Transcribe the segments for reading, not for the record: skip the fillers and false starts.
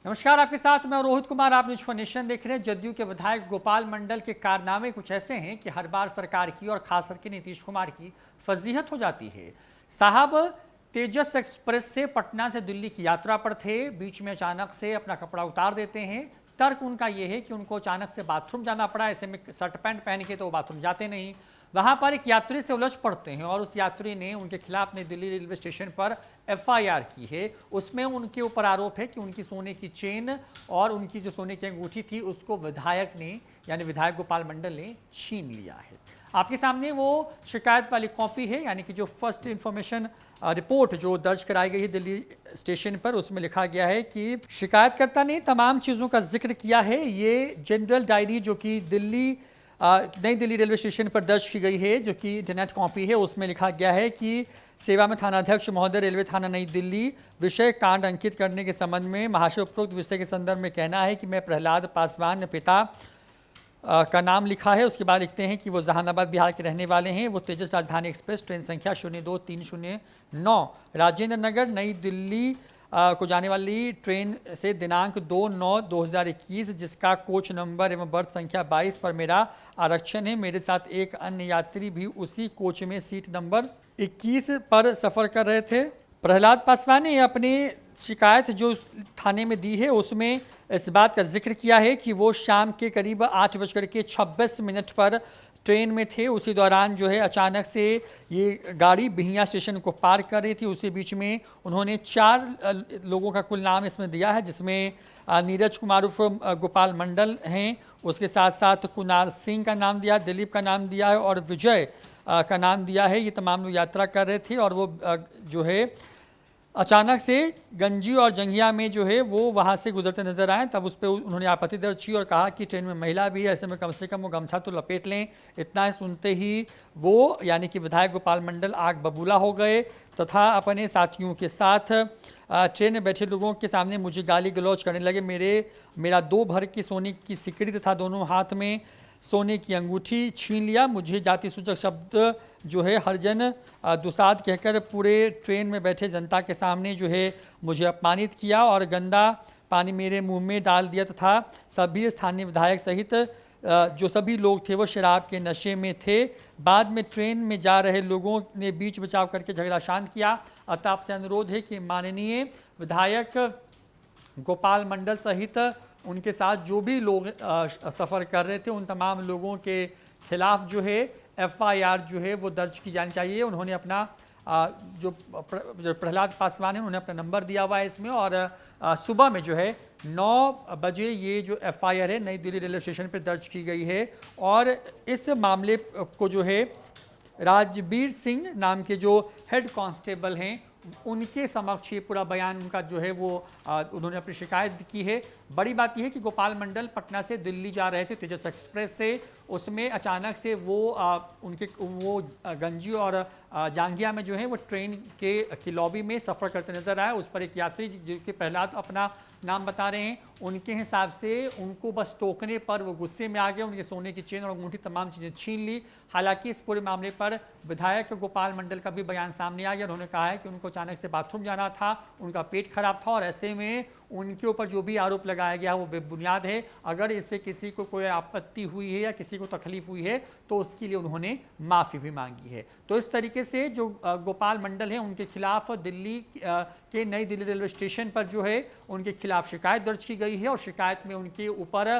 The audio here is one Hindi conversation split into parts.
नमस्कार, आपके साथ मैं रोहित कुमार। आप न्यूज फॉर नेशन देख रहे हैं। जदयू के विधायक गोपाल मंडल के कारनामे कुछ ऐसे हैं कि हर बार सरकार की और खास करके नीतीश कुमार की फजीहत हो जाती है। साहब तेजस एक्सप्रेस से पटना से दिल्ली की यात्रा पर थे, बीच में अचानक से अपना कपड़ा उतार देते हैं। तर्क उनका यह है कि उनको अचानक से बाथरूम जाना पड़ा, ऐसे में शर्ट पैंट पहन के तो वो बाथरूम जाते नहीं। वहां पर एक यात्री से उलझ पड़ते हैं और उस यात्री ने उनके खिलाफ नई दिल्ली रेलवे स्टेशन पर एफआईआर की है। उसमें उनके ऊपर आरोप है कि उनकी सोने की चेन और उनकी जो सोने की अंगूठी थी उसको विधायक ने यानी विधायक गोपाल मंडल ने छीन लिया है। आपके सामने वो शिकायत वाली कॉपी है, यानी कि जो फर्स्ट इंफॉर्मेशन रिपोर्ट जो दर्ज कराई गई है दिल्ली स्टेशन पर, उसमें लिखा गया है कि शिकायतकर्ता ने तमाम चीज़ों का जिक्र किया है। ये जनरल डायरी जो कि नई दिल्ली रेलवे स्टेशन पर दर्ज की गई है, जो कि इंटरनेट कॉपी है, उसमें लिखा गया है कि सेवा में थानाध्यक्ष महोदय, रेलवे थाना नई दिल्ली, विषय कांड अंकित करने के संबंध में महाशय उपरोक्त विषय के संदर्भ में कहना है कि मैं प्रहलाद पासवान पिता का नाम लिखा है। उसके बाद लिखते हैं कि वो जहानाबाद बिहार के रहने वाले हैं। वो तेजस राजधानी एक्सप्रेस ट्रेन संख्या 02309 राजेंद्र नगर नई दिल्ली को जाने वाली ट्रेन से दिनांक 2/9/2021 जिसका कोच नंबर एवं बर्थ संख्या 22 पर मेरा आरक्षण है। मेरे साथ एक अन्य यात्री भी उसी कोच में सीट नंबर 21 पर सफ़र कर रहे थे। प्रहलाद पासवान ने अपनी शिकायत जो थाने में दी है उसमें इस बात का जिक्र किया है कि वो शाम के करीब 8:26 पर ट्रेन में थे। उसी दौरान जो है अचानक से ये गाड़ी बिहिया स्टेशन को पार कर रही थी। उसी बीच में उन्होंने 4 लोगों का कुल नाम इसमें दिया है, जिसमें नीरज कुमार उर्फ गोपाल मंडल हैं, उसके साथ साथ कुणाल सिंह का नाम दिया, दिलीप का नाम दिया है और विजय का नाम दिया है। ये तमाम लोग यात्रा कर रहे थे और वो जो है अचानक से गंजी और जंगिया में जो है वो वहाँ से गुजरते नजर आए। तब उस पर उन्होंने आपत्ति दर्ज की और कहा कि ट्रेन में महिला भी है, ऐसे में कम से कम वो गमछा तो लपेट लें। इतना सुनते ही वो यानी कि विधायक गोपाल मंडल आग बबूला हो गए तथा अपने साथियों के साथ ट्रेन में बैठे लोगों के सामने मुझे गाली गलौज करने लगे। मेरा 2 भर की सोने की सिकड़ी तथा दोनों हाथ में सोने की अंगूठी छीन लिया। मुझे जाति सूचक शब्द जो है हरजन दुसाद कहकर पूरे ट्रेन में बैठे जनता के सामने जो है मुझे अपमानित किया और गंदा पानी मेरे मुंह में डाल दिया तथा सभी स्थानीय विधायक सहित जो सभी लोग थे वो शराब के नशे में थे। बाद में ट्रेन में जा रहे लोगों ने बीच बचाव करके झगड़ा शांत किया। अतः आपसे अनुरोध है कि माननीय विधायक गोपाल मंडल सहित उनके साथ जो भी लोग सफ़र कर रहे थे उन तमाम लोगों के खिलाफ जो है एफआईआर जो है वो दर्ज की जानी चाहिए। उन्होंने अपना जो प्रहलाद पासवान है उन्होंने अपना नंबर दिया हुआ है इसमें और सुबह में जो है 9 बजे ये जो एफआईआर है नई दिल्ली रेलवे स्टेशन पर दर्ज की गई है और इस मामले को जो है राजबीर सिंह नाम के जो हेड कांस्टेबल हैं उनके समक्ष ये पूरा बयान उनका जो है वो उन्होंने अपनी शिकायत की है। बड़ी बात यह है कि गोपाल मंडल पटना से दिल्ली जा रहे थे तेजस एक्सप्रेस से, उसमें अचानक से वो गंजी और जांघिया में जो है वो ट्रेन की लॉबी में सफ़र करते नजर आए। उस पर एक यात्री जिनके प्रहलाद अपना नाम बता रहे हैं, उनके हिसाब से उनको बस टोकने पर वो गुस्से में आ गए, उनके सोने की चेन और अंगूठी तमाम चीज़ें छीन ली। हालांकि इस पूरे मामले पर विधायक गोपाल मंडल का भी बयान सामने आ गया। उन्होंने कहा है कि उनको अचानक से बाथरूम जाना था, उनका पेट खराब था और ऐसे में उनके ऊपर जो भी आरोप लगाया गया वो बेबुनियाद है। अगर इससे किसी को कोई आपत्ति हुई है या किसी को तकलीफ हुई है तो उसके लिए उन्होंने माफ़ी भी मांगी है। तो इस तरीके से जो गोपाल मंडल हैं उनके खिलाफ दिल्ली के नई दिल्ली रेलवे स्टेशन पर जो है उनके खिलाफ शिकायत दर्ज की गई है और शिकायत में उनके ऊपर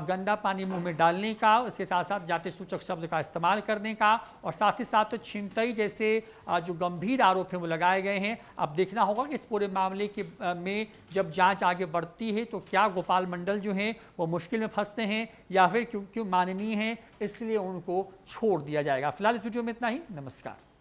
गंदा पानी मुंह में डालने का, उसके साथ साथ जाति सूचक शब्द का इस्तेमाल करने का और साथ ही साथ छिनतई जैसे जो गंभीर आरोप हैं वो लगाए गए हैं। अब देखना होगा कि इस पूरे मामले में जब जांच आगे बढ़ती है तो क्या गोपाल मंडल जो हैं वो मुश्किल में फंसते हैं या फिर क्योंकि माननीय हैं इसलिए उनको छोड़ दिया जाएगा। फिलहाल इस वीडियो में इतना ही। नमस्कार।